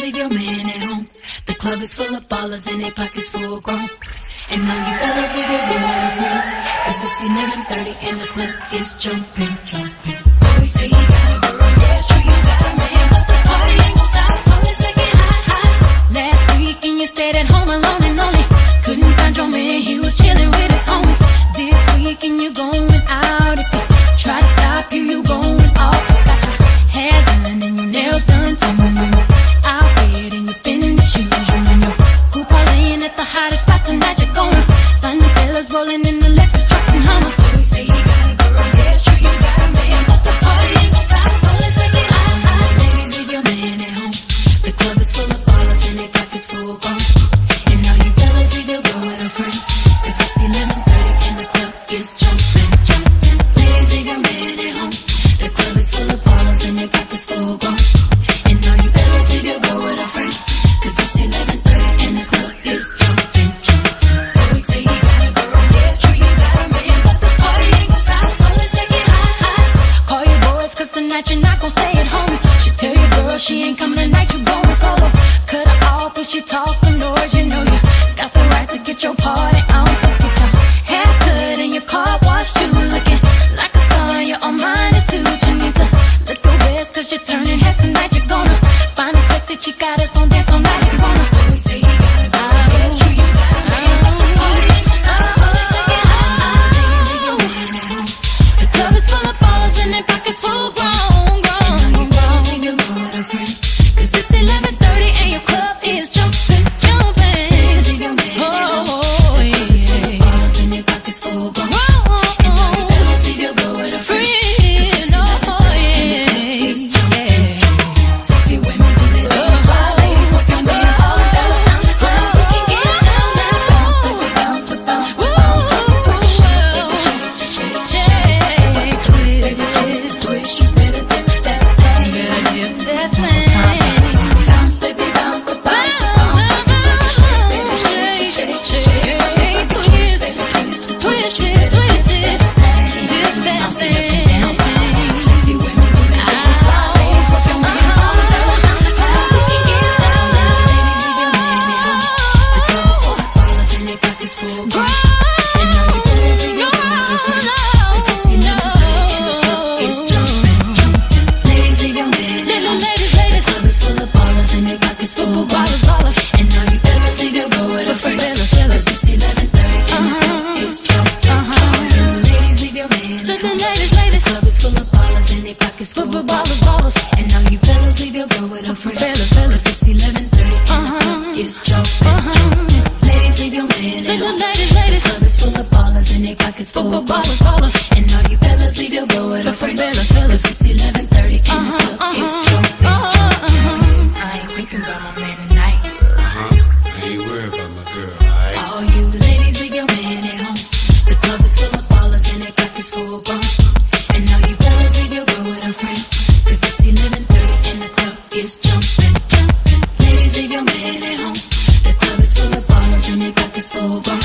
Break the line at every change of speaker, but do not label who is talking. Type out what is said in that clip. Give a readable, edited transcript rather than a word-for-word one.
leave your man at home. The club is full of ballers and their pockets full grown. And all you fellas leave your girl with her friends, 'cause it's 11:30 and the club is jumping, jumping. Boys say you got a girl, yeah, it's true you got a man, but the party ain't gon' stop, so let's take it high, high. Last weekend you stayed at home alone and lonely. Couldn't find your man, he was chilling with his homies. This weekend you going out. If they try to stop you, you going off. Got your hair done and your nails done too. Out there and you feeling the shoes. You and your crew parlaying at the hottest spot tonight. You're gonna find the fellas rolling in the Lexus trucks and Hummers. So we say you got a girl, yeah, it's true you got a man, but the party ain't gon' stop, so let's make it high, high. Ladies, leave your man at home. The club is full of ballers and their pockets full grown. And now you fellas leave your girl with her friends, 'cause it's 11:30 and the club is jumping, jumping. Ladies, leave your man at home. The club is full of ballers and their pockets full grown. And now you fellas leave your girl with her friends, 'cause it's 11:30 and the club is jumping, jumping. Always say you got a girl, yeah, it's true you got a man, but the party ain't gon' stop, so let's make it high, high. Call your boys, 'cause tonight you're not gon' stay at home. She tell your girl she ain't coming tonight, you going solo. Cut her off if she talks some noise, you know you got the right to get your party on. So get your hair cut and your car washed too, looking like a star in your own mind suit. You need to look the best, 'cause you're turning heads tonight. You're gonna find a sexy chick out that's gon' dance all night if you wanna. Always say you got a girl, yeah, it's true you got a man, but the party ain't gon' stop, so let's make it high, high. Ladies, leave your man at home. The club is full of ballers and their pockets full grown, grown. And now you fellas leave your girl with her friends, 'cause it's 11:30 and your club is jumping, jumping. Ladies, leave your man at home. The club is full of ballers and their pockets full grown. And now you fellas leave your girl with her friends, 'cause it's 11:30 and the club is jumping, jumping. Sexy women do their things, wild ladies work your man, all the fellas on the ground. We can get down now, bounce, baby, bounce, to bounce, to bounce, baby, twist, baby, shake, shake, shake, twist, baby, twist, twist. You better dip that thing, better dip that thing. Bounce, baby, bounce, to bounce, to bounce, baby, shake, baby, shake, shake, shake, twist, baby, twist, twist it, twist it, dip that thing. Sexy women do their things, wild ladies work your man, all the fellas on the ground. We can get down now, ladies, leave your man at home. The club is full of ballers and their pockets full grown. And now you fellas leave your girl with her friends, 'cause it's 11:30 and the club is jumping, jumping. Ladies, leave your man at home. The club is full of ballers and their pockets full grown. And now you fellas leave your girl with her friends, 'cause it's 11:30 and the club is jumping, jumping. Ladies, leave your man at home. The club is full of ballers and their pockets full grown. And now you fellas leave your girl with her friends, 'cause it's 11:30 and the club is jumping, jumping. Ladies, leave your man at home. The club is full of ballers and their pockets full grown. And now you fellas leave your girl with her friends, 'cause it's 11:30 and the club is jumping, jumping. I ain't thinking about my man tonight.
I ain't worried about my girl, alright?
All you ladies, leave your man at home. The club is full of ballers and their pockets full grown. And now you fellas leave your girl with her friends, 'cause it's 11:30 and the club is jumping, jumping. Ladies, leave your man at home. The club is full of ballers and their pockets full grown.